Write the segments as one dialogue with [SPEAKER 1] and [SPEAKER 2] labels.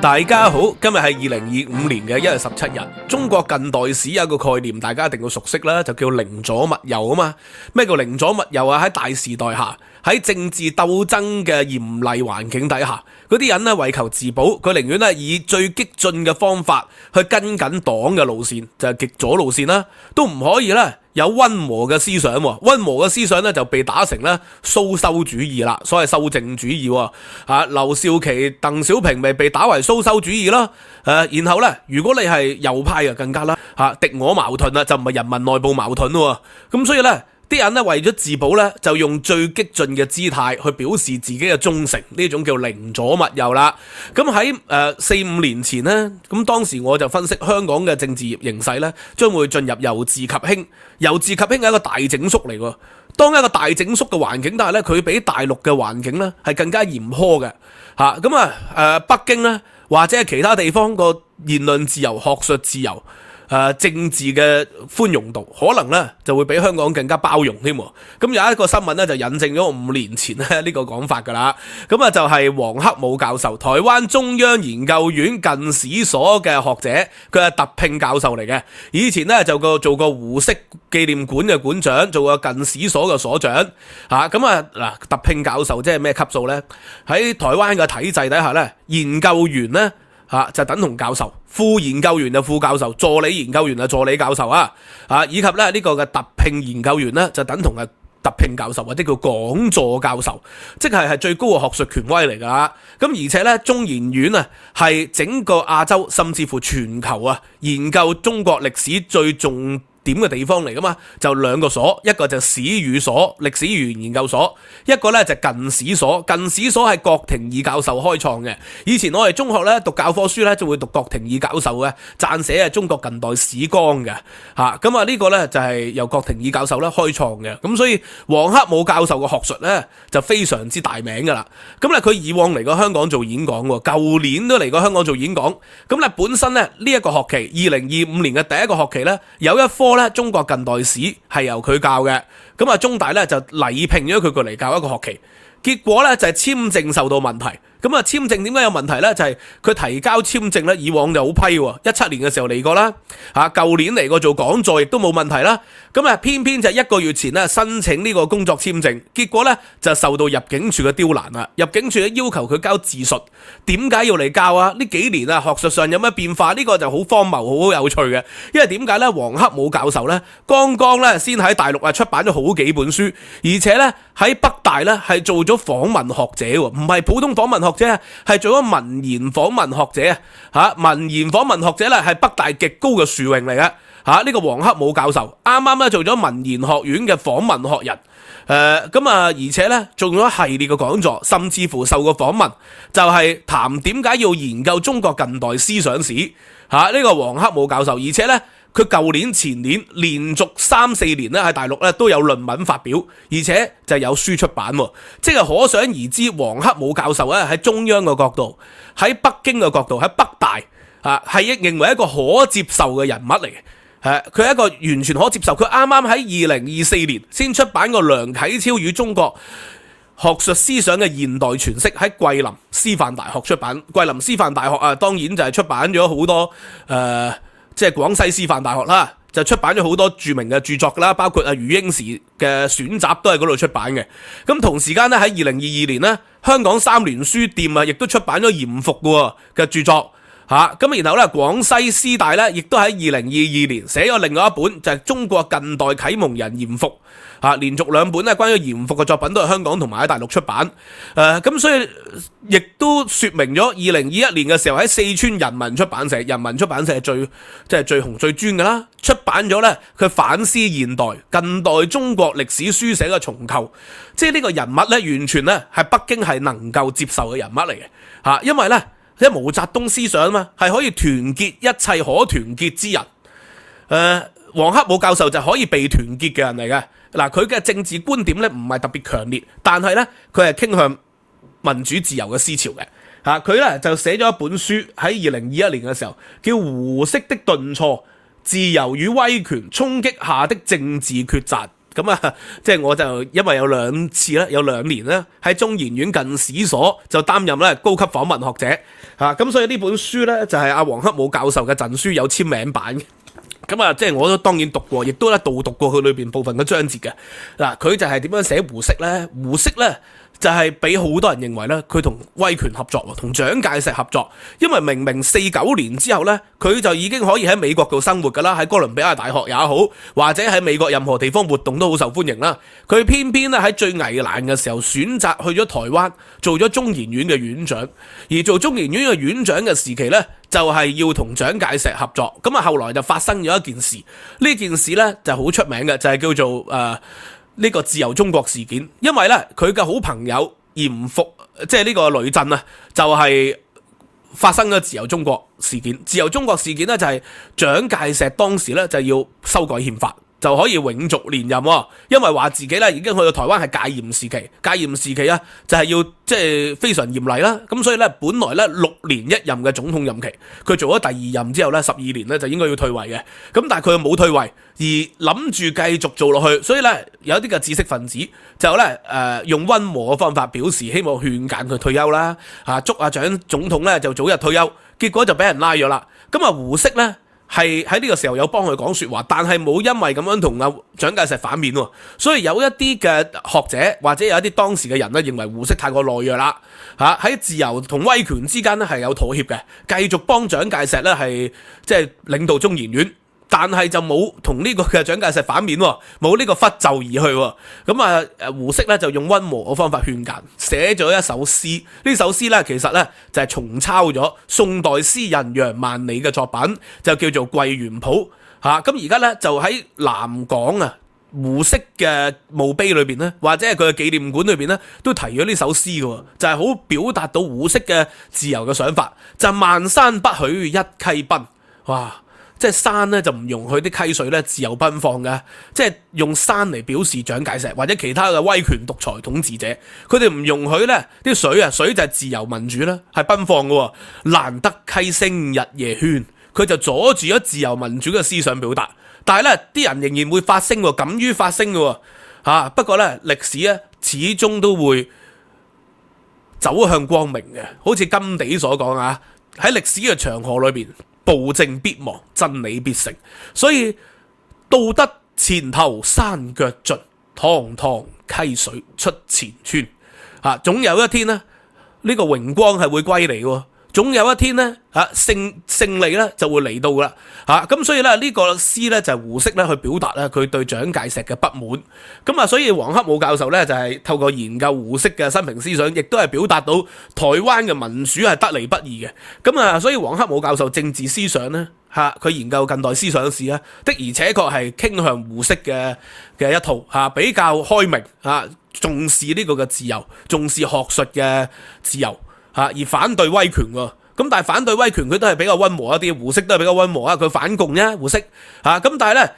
[SPEAKER 1] 大家好，今日係2025年嘅1月17日。中國近代史有一個概念，大家一定要熟悉啦，就叫寧左勿右啊嘛。咩叫寧左勿右啊？喺大時代下，喺政治鬥爭嘅嚴厲環境底下，嗰啲人呢為求自保，佢寧願呢以最激進嘅方法去跟緊黨嘅路線，就係極左路線啦，都唔可以呢有溫和嘅思想，溫和嘅思想咧就被打成咧蘇修主義啦，所謂修正主義。劉少奇、鄧小平咪被打為蘇修主義咯。然後咧，如果你係右派就更加啦，敵我矛盾啦，就唔係人民內部矛盾咯。咁所以咧，啲人咧為咗自保咧，就用最激進嘅姿態去表示自己嘅忠誠，呢種叫寧左勿右啦。咁喺4-5年前呢，咁當時我就分析香港嘅政治形勢咧，將會進入由治及興。由治及興係一個大整肅嚟喎。當一個大整肅嘅環境，但係咧佢比大陸嘅環境咧係更加嚴苛嘅嚇。咁北京咧或者係其他地方個言論自由、學術自由、政治嘅寬容度，可能咧就會比香港更加包容添。咁有一個新聞咧就引證咗5年前咧呢個講法㗎啦。咁就係黃克武教授，台灣中央研究院近史所嘅學者，佢係特聘教授嚟嘅。以前咧就做過胡適紀念館嘅館長，做過近史所嘅所長。特聘教授即係咩級數呢？喺台灣嘅體制底下咧，研究員咧就等同教授，副研究員就副教授，助理研究員就助理教授以及咧呢個嘅特聘研究員咧就等同係特聘教授或者叫講座教授，即係最高嘅學術權威嚟㗎。咁而且咧中研院係整個亞洲甚至乎全球研究中國歷史最重點嘅地方嚟噶嘛，就2個所，一個就史語所，歷史語言研究所，一個咧就近史所。近史所係郭廷義教授開創嘅。以前我哋中學咧讀教科書咧就會讀郭廷義教授嘅撰寫中國近代史綱嘅咁呢個咧就係由郭廷義教授咧開創嘅。咁所以黃克武教授嘅學術咧就非常之大名噶啦。咁咧佢以往嚟過香港做演講喎，舊年都嚟過香港做演講。咁咧本身咧呢一個學期2025年嘅第一個學期咧有一科中國近代史係由佢教嘅。咁中大咧就禮聘咗佢過嚟教一個學期，結果咧就係簽證受到問題。咁簽證點解有問題呢？就係佢提交簽證咧，以往就好批喎，17年嘅時候嚟過啦，舊年嚟過做講座亦都冇問題啦。咁偏偏就1個月前咧申請呢個工作簽證，結果咧就受到入境處嘅刁難啦。入境處要求佢交自述，點解要嚟教啊？呢幾年學術上有咩變化？呢個就好荒謬、好有趣嘅。因為點解咧？黃克武教授咧剛剛咧先喺大陸出版咗好幾本書，而且咧喺北大咧係做咗訪問學者喎，唔係普通訪問學者，係做咗文言訪問學者文言訪問學者咧係北大極高嘅殊榮嚟嘅。呢個黃克武教授啱啱咧做咗文言學院嘅訪問學人。而且咧做咗一系列嘅講座，甚至乎受過訪問，就係談點解要研究中國近代思想史。呢個黃克武教授，而且咧佢舊年前年連續3-4年咧喺大陸咧都有論文發表，而且就有書出版，即係可想而知黃克武教授咧喺中央嘅角度，喺北京嘅角度，喺北大係認為一個可接受嘅人物嚟嘅。佢係一個完全可接受。佢啱啱喺2024年先出版過梁啟超與中國學術思想嘅現代詮釋，喺桂林師範大學出版。桂林師範大學當然就係出版咗好多即係廣西師範大學啦，就出版咗好多著名嘅著作啦，包括余英時嘅選集都喺嗰度出版嘅。咁同時間咧喺2022年咧，香港三聯書店亦都出版咗嚴復嘅著作。咁然後咧，廣西師大咧亦都喺2022年寫咗另外一本，就係中國近代啟蒙人嚴復。連續2本咧關於嚴復嘅作品都係香港同埋喺大陸出版。咁所以亦都說明咗2021年嘅時候喺四川人民出版社係最紅最專㗎啦，出版咗咧佢反思現代近代中國歷史書寫嘅重構。即係呢個人物咧完全咧係北京係能夠接受嘅人物嚟嘅。因為咧即係毛澤東思想啊嘛，係可以團結一切可團結之人。黃克武教授就可以被團結嘅人嚟嘅。佢嘅政治觀點咧唔係特別強烈，但係咧佢係傾向民主自由嘅思潮嘅。佢咧就寫咗一本書喺2021年嘅時候，叫胡適的頓挫：自由與威權衝擊下的政治抉擇。咁啊，即係我就因為有兩次啦，有2年啦，喺中研院近史所就擔任咧高級訪問學者嚇，咁所以呢本書咧就係阿黃克武教授嘅贈書，有簽名版嘅。咁啊，即係我都當然讀過，亦都咧導讀過佢裏邊部分嘅章節嘅。嗱，佢就係點樣寫胡適咧？胡適咧就係俾好多人認為咧，佢同威權合作，同蔣介石合作。因為明明49年之後咧，佢就已經可以喺美國度生活噶啦，喺哥倫比亞大學也好，或者喺美國任何地方活動都好受歡迎啦。佢偏偏咧喺最危難嘅時候，選擇去咗台灣做咗中研院嘅院長，而做中研院嘅院長嘅時期咧，就係要同蔣介石合作。咁啊，後來就發生咗一件事，呢件事咧就好出名嘅，就係叫做呢個自由中國事件。因為咧佢嘅好朋友嚴復，即係呢個雷震啊，就係發生咗自由中國事件。自由中國事件咧就係蔣介石當時咧就要修改憲法，就可以永續連任喎。因為話自己咧已經去到台灣係戒嚴時期，戒嚴時期啊就係要即係非常嚴厲啦。咁所以咧本來咧6年1任嘅總統任期，佢做咗第2任之後咧12年咧就應該要退位嘅。咁但係佢又冇退位，而諗住繼續做落去，所以咧有啲嘅知識分子就咧用溫和嘅方法表示希望勸諫佢退休啦，祝阿蔣總統咧就早日退休，結果就俾人拉咗啦。咁啊胡適咧係喺呢個時候有幫佢講說話，但係冇因為咁樣同阿蔣介石反面喎，所以有一啲嘅學者或者有一啲當時嘅人咧認為胡適太過懦弱啦，喺自由同威權之間咧係有妥協嘅，繼續幫蔣介石咧係即係領導中研院。但係就冇同呢個嘅蔣介石反面喎，冇呢個拂袖而去喎。咁啊，胡適咧就用溫和嘅方法勸諫，寫咗一首詩。呢首詩咧其實咧就係重抄咗宋代詩人楊萬里嘅作品，就叫做《桂園譜》嚇。咁而家咧就喺南港啊胡適嘅墓碑裏邊咧，或者係佢嘅紀念館裏邊咧，都提咗呢首詩嘅，就係好表達到胡適嘅自由嘅想法。就係萬山不許一溪奔，哇！即係山咧就唔容許啲溪水咧自由奔放嘅，即係用山嚟表示蔣介石或者其他嘅威權獨裁統治者，佢哋唔容許咧啲水就係自由民主啦，係奔放嘅。難得溪聲日夜喧，佢就阻住咗自由民主嘅思想表達。但係咧啲人仍然會發聲，敢於發聲嘅嚇。不過咧歷史咧始終都會走向光明嘅，好似甘地所講啊，喺歷史嘅長河裏邊。暴政必亡，真理必成。所以道德前頭山腳盡，堂堂溪水出前村。總有一天呢，呢個榮光係會歸嚟嘅。總有一天呢，勝利咧就會嚟到噶啦。咁所以咧呢個詩咧就係胡適咧去表達咧佢對蔣介石嘅不滿。咁啊，所以黃克武教授咧就係透過研究胡適嘅生平思想，亦都係表達到台灣嘅民主係得嚟不易嘅。咁啊，所以黃克武教授政治思想咧佢研究近代思想史啊，的而且確係傾向胡適嘅一套比較開明重視呢個嘅自由，重視學術嘅自由。而反對威權喎，咁但係反對威權佢都係比較溫和一啲，胡適都係比較溫和啊，佢反共啫，胡適咁但係咧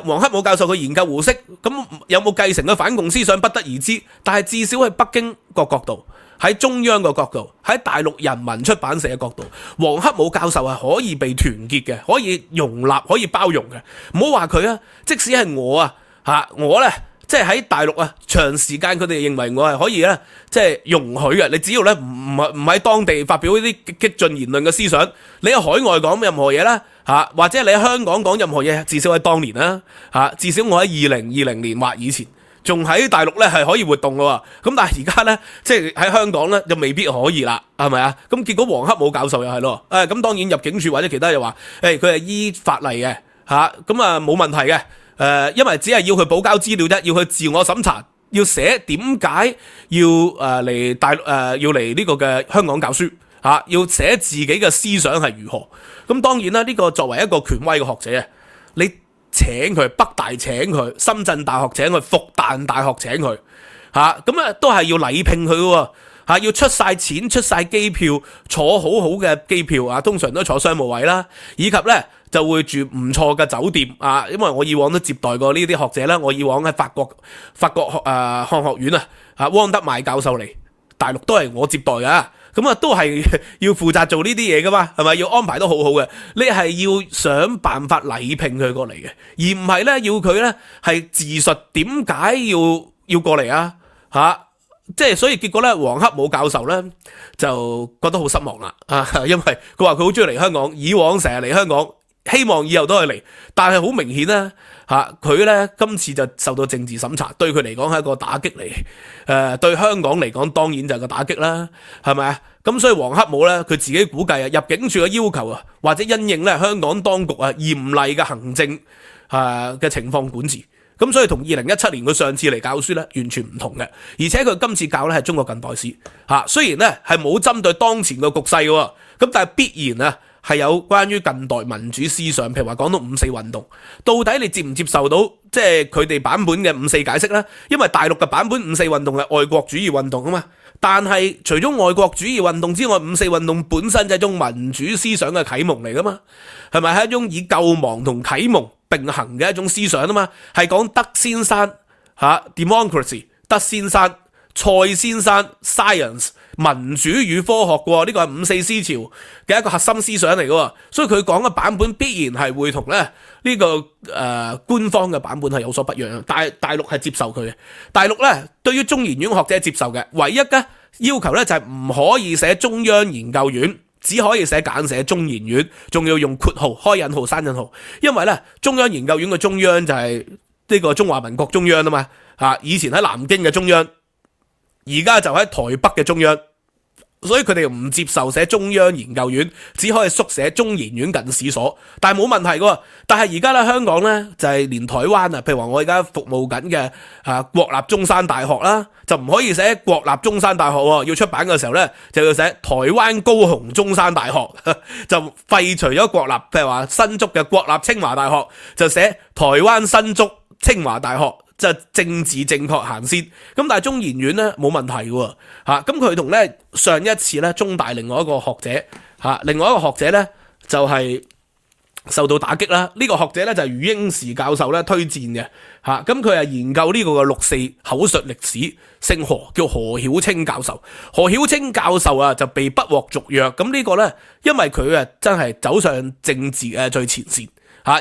[SPEAKER 1] 黃克武教授佢研究胡適，咁有冇繼承嘅反共思想不得而知，但係至少喺北京個角度，喺中央個角度，喺大陸人民出版社嘅角度，黃克武教授係可以被團結嘅，可以容納，可以包容嘅。唔好話佢啊，即使係我我咧。即係喺大陸長時間佢哋認為我係可以咧，即係容許嘅。你只要咧唔喺當地發表呢啲激進言論嘅思想，你喺海外講任何嘢啦，或者你喺香港講任何嘢，至少喺當年啦，至少我喺2020年或以前仲喺大陸咧係可以活動嘅喎。咁但係而家咧，即係喺香港咧就未必可以啦，係咪啊？咁結果黃克武教授又係咯，咁當然入境處或者其他又話，佢係依法例嘅，咁啊冇問題嘅。因為只係要佢補交資料啫，要佢自我審查，要寫點解要嚟要嚟呢個嘅香港教書要寫自己嘅思想係如何。咁當然啦，呢個作為一個權威嘅學者，你請佢，北大請佢，深圳大學請佢，復旦大學請佢，咁都係要禮聘佢嘅。要出晒錢，出晒機票，坐好好嘅機票通常都坐商務位啦，以及咧就會住唔錯嘅酒店因為我以往都接待過呢啲學者啦，我以往喺法國漢學院汪德邁教授嚟大陸都係我接待嘅，咁啊都係要負責做呢啲嘢噶嘛，係咪要安排得好好嘅？你係要想辦法禮聘佢過嚟嘅，而唔係咧要佢咧係自述點解要過嚟啊？即係所以結果咧，黃克武教授咧就覺得好失望啦因為佢話佢好中意嚟香港，以往成日嚟香港，希望以後都可以嚟，但係好明顯咧佢咧今次就受到政治審查，對佢嚟講係一個打擊嚟，對香港嚟講當然就係個打擊啦，係咪啊？咁所以黃克武咧佢自己估計入境處嘅要求或者因應咧香港當局嚴厲嘅行政嘅情況管治。咁所以同2017年佢上次嚟教書咧完全唔同嘅，而且佢今次教咧係中國近代史雖然咧係冇針對當前嘅局勢嘅，咁但係必然係有關於近代民主思想，譬如話講到五四運動，到底你接唔接受到即係佢哋版本嘅五四解釋呢？因為大陸嘅版本五四運動係愛國主義運動啊嘛，但係除咗愛國主義運動之外，五四運動本身就係一種民主思想嘅啟蒙嚟噶嘛，係咪係一種以救亡同啟蒙並行嘅一種思想啊嘛？係講德先生democracy， 德先生、蔡先生 science， 民主與科學嘅，呢個係五四思潮嘅一個核心思想嚟嘅，所以佢講嘅版本必然係會同呢個官方嘅版本係有所不一樣。大陸係接受佢嘅，大陸呢對於中研院學者接受嘅，唯一嘅要求呢就係唔可以寫中央研究院，只可以寫簡寫中研院，仲要用括號、開引號、刪引號，因為呢中央研究院嘅中央就係呢個中華民國中央啊嘛，以前喺南京嘅中央，而家就喺台北嘅中央，所以佢哋唔接受寫中央研究院，只可以縮寫中研院近史所，但係冇問題嘅。但係而家咧香港咧就係連台灣譬如話我而家服務緊嘅國立中山大學啦，就唔可以寫國立中山大學，要出版嘅時候咧就要寫台灣高雄中山大學，就廢除咗國立，譬如話新竹嘅國立清華大學，就寫台灣新竹清華大學。就政治正確行先，咁但係中研院咧冇問題嘅咁佢同咧上一次咧中大另外一個學者咧就係受到打擊啦。呢個學者咧就係余英時教授咧推薦嘅咁佢係研究呢個嘅六四口述歷史，姓何，叫何曉清教授。何曉清教授就被不獲續約，咁呢個咧因為佢真係走上政治嘅最前線。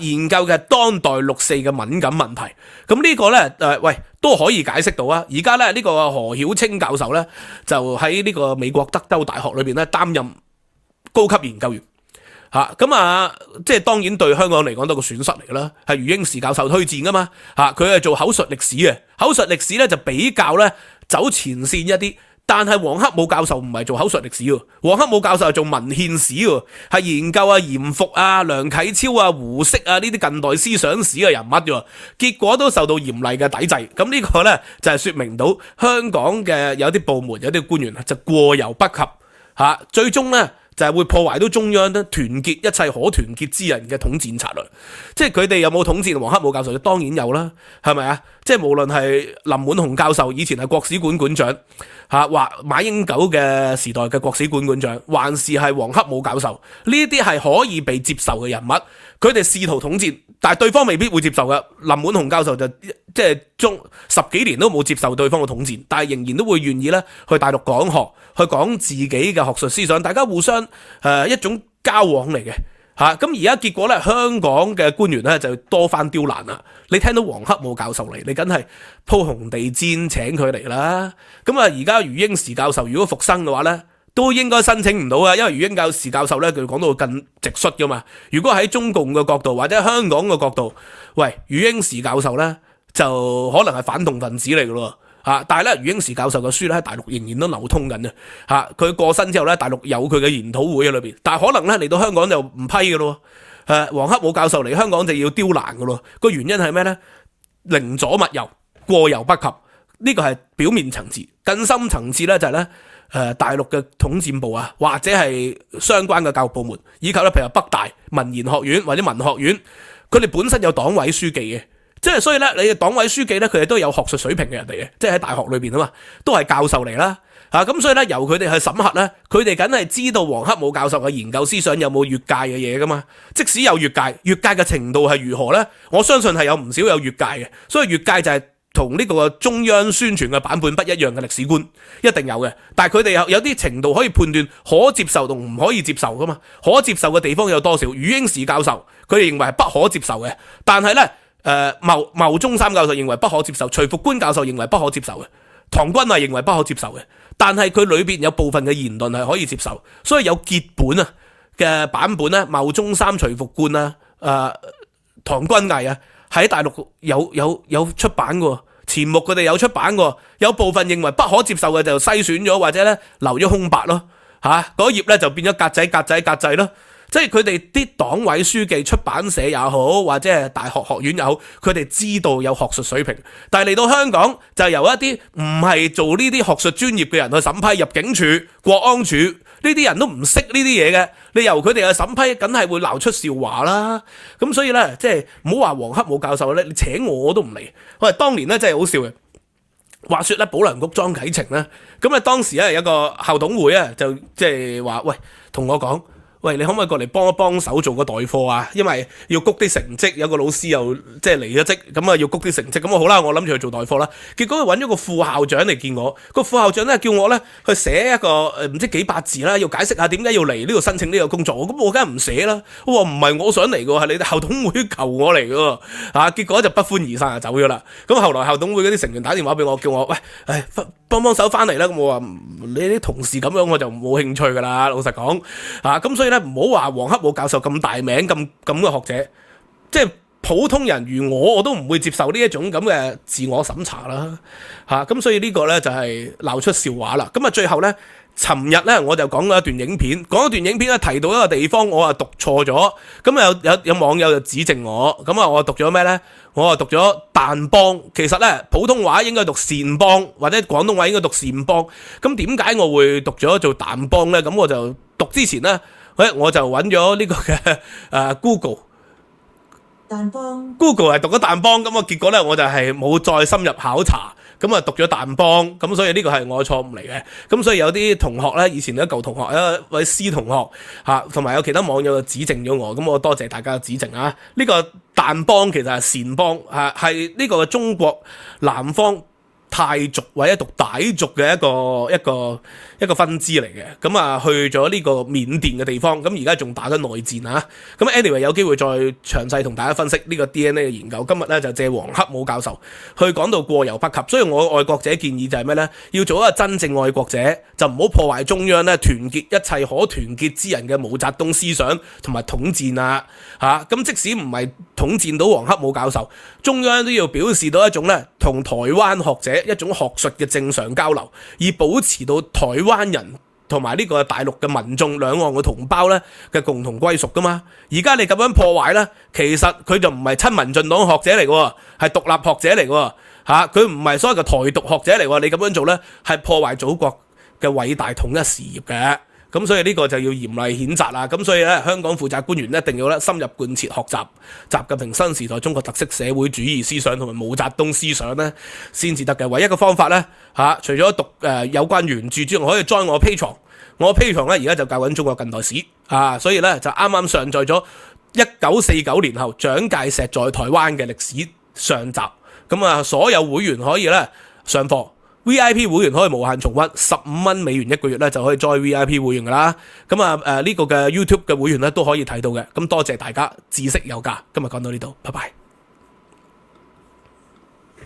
[SPEAKER 1] 研究嘅當代六四嘅敏感問題，咁呢個呢，都可以解釋到啊！而家呢，呢個何曉清教授呢，就喺呢個美國德州大學裏邊呢擔任高級研究員，即係當然對香港嚟講都係個損失嚟啦，係余英時教授推薦噶嘛，佢係做口述歷史嘅，口述歷史呢就比較呢走前線一啲。但係黃克武教授唔係做口述歷史喎，黃克武教授係做文獻史喎，係研究嚴復梁啟超胡適呢啲近代思想史嘅人物喎，結果都受到嚴厲嘅抵制。咁呢個呢，就係說明到香港嘅有啲部門有啲官員就過猶不及最終呢，就係會破壞到中央咧團結一切可團結之人嘅統戰策略。即係佢哋有冇統戰黃克武教授？當然有啦，係咪啊？即係無論係林滿雄教授以前係國史館館長或馬英九嘅時代嘅國史館館長，還是係黃克武教授，呢啲係可以被接受嘅人物。佢哋試圖統戰，但係對方未必會接受嘅。林滿雄教授就即係10幾年都冇接受對方嘅統戰，但係仍然都會願意咧去大陸講學，去講自己嘅學術思想，大家互相一種交往嚟嘅。咁而家結果咧，香港嘅官員咧就多番刁難啦。你聽到黃克武教授嚟，你梗係鋪紅地氈請佢嚟啦。咁而家余英時教授如果復生嘅話咧，都應該申請唔到啊，因為余英時教授咧佢講到更直率噶嘛。如果喺中共嘅角度或者香港嘅角度，余英時教授咧就可能係反動分子嚟噶咯。但係咧，余英時教授嘅書咧喺大陸仍然都流通緊啊！佢過身之後咧，大陸有佢嘅研討會喺裏邊，但係可能咧嚟到香港就唔批嘅咯。黃克武教授嚟香港就要刁難嘅咯。個原因係咩咧？寧左勿右，過猶不及。呢個係表面層次，更深層次咧就係咧大陸嘅統戰部或者係相關嘅教育部門，以及咧譬如北大文研學院或者文學院，佢哋本身有黨委書記嘅。即係所以咧，你嘅黨委書記咧，佢哋都有學術水平嘅人嚟嘅，即係喺大學裏邊啊嘛，都係教授嚟啦。咁所以咧，由佢哋去審核咧，佢哋梗係知道黃克武教授嘅研究思想有冇越界嘅嘢噶嘛。即使有越界嘅程度係如何咧？我相信係有唔少有越界嘅。所以越界就係同呢個中央宣傳嘅版本不一樣嘅歷史觀，一定有嘅。但係佢哋有啲程度可以判斷可接受同唔可以接受噶嘛。可接受嘅地方有多少？余英時教授佢哋認為係不可接受嘅，但係咧牟宗三教授認為不可接受，徐復觀教授認為不可接受嘅，唐君毅認為不可接受嘅。但係佢裏邊有部分嘅言論係可以接受，所以有結本啊嘅版本咧，牟宗三、徐復觀啊、唐君毅啊。喺大陸有出版嘅，錢穆佢哋有出版嘅，有部分認為不可接受嘅就篩選咗，或者咧留咗空白咯，嗰頁咧就變咗格仔咯，即係佢哋啲黨委書記、出版社也好，或者係大學學院也好，佢哋知道有學術水平，但係嚟到香港就由一啲唔係做呢啲學術專業嘅人去審批，入境處、國安處呢啲人都唔識呢啲嘢嘅，你由佢哋去審批，梗係會鬧出笑話啦。咁所以咧，即係唔好話黃克武教授咧，你請我都唔嚟。喂，當年咧真係好笑嘅。話說咧，保良局莊啟程咧，咁啊當時咧有個校董會啊，就即係話喂，同我講。喂，你可唔可以過嚟幫一幫手做個代課啊？因為要谷啲成績，有個老師又即係離咗職，咁啊要谷啲成績，咁好啦，我諗住去做代課啦。結果佢揾咗個副校長嚟見我，個副校長咧叫我咧去寫一個唔知幾百字啦，要解釋下點解要嚟呢度申請呢個工作。咁我梗係唔寫啦。我話唔係我想嚟嘅，係你哋校董會求我嚟嘅。結果就不歡而散就走咗啦。咁後來校董會嗰啲成員打電話俾我，叫我喂，幫幫手翻嚟啦。咁我話你啲同事咁樣我就冇興趣噶啦，老實講咁所以咧唔好話黃克武教授咁大名咁嘅學者，即係普通人如我都唔會接受呢一種咁嘅自我審查啦咁所以呢個咧就係鬧出笑話啦。咁啊最後咧，尋日咧我就講咗一段影片，咧提到一個地方我讀錯咗，咁有網友就指正我，咁我讀咗咩咧？我讀咗彈幫，其實咧普通話應該讀善幫，或者廣東話應該讀善幫。咁點解我會讀咗做彈幫咧？咁我就讀之前咧，我就揾咗呢個嘅Google 彈幫 Google 係讀咗彈幫，咁結果咧我就係冇再深入考察，咁啊讀咗彈幫，咁所以呢個係我錯誤嚟嘅。咁所以有啲同學咧，以前啲舊同學，一位師同學同埋有其他網友就指正咗我，咁我多謝大家嘅指正啊！呢個彈幫其實係善幫，係呢個中國南方泰族或者讀傣族嘅一個分支嚟嘅，咁去咗呢個緬甸嘅地方，咁而家仲打緊內戰啊！咁 anyway 有機會再詳細同大家分析呢個 DNA 嘅研究。今日咧就借黃克武教授去講到過猶不及，所以我愛國者建議就係咩咧？要做一個真正愛國者，就唔好破壞中央咧團結一切可團結之人嘅毛澤東思想同埋統戰啊！咁即使唔係統戰到黃克武教授，中央都要表示到一種咧同台灣學者一種學術嘅正常交流，以保持到台灣人同埋呢個大陸嘅民眾兩岸嘅同胞咧嘅共同歸屬噶嘛。而家你咁樣破壞咧，其實佢就唔係親民進黨學者嚟嘅，係獨立學者嚟嘅佢唔係所謂嘅台獨學者嚟嘅。你咁樣做咧，係破壞祖國嘅偉大統一事業嘅。咁所以呢個就要嚴厲譴責啦。咁所以咧，香港負責官員一定要咧深入貫徹學習習近平新時代中國特色社會主義思想同埋毛澤東思想咧，先至得嘅。唯一嘅方法咧除咗讀有關原著之外，可以 join 我 Patreon。我 Patreon 咧而家就教緊中國近代史所以咧就啱啱上載咗1949年後蔣介石在台灣嘅歷史上集。咁所有會員可以咧上課。VIP 會員可以無限重溫，15蚊美元一個月咧就可以 join VIP 會員噶啦。咁呢個嘅 YouTube 嘅會員咧都可以睇到嘅。咁多謝大家，知識有價。今日講到呢度，拜拜。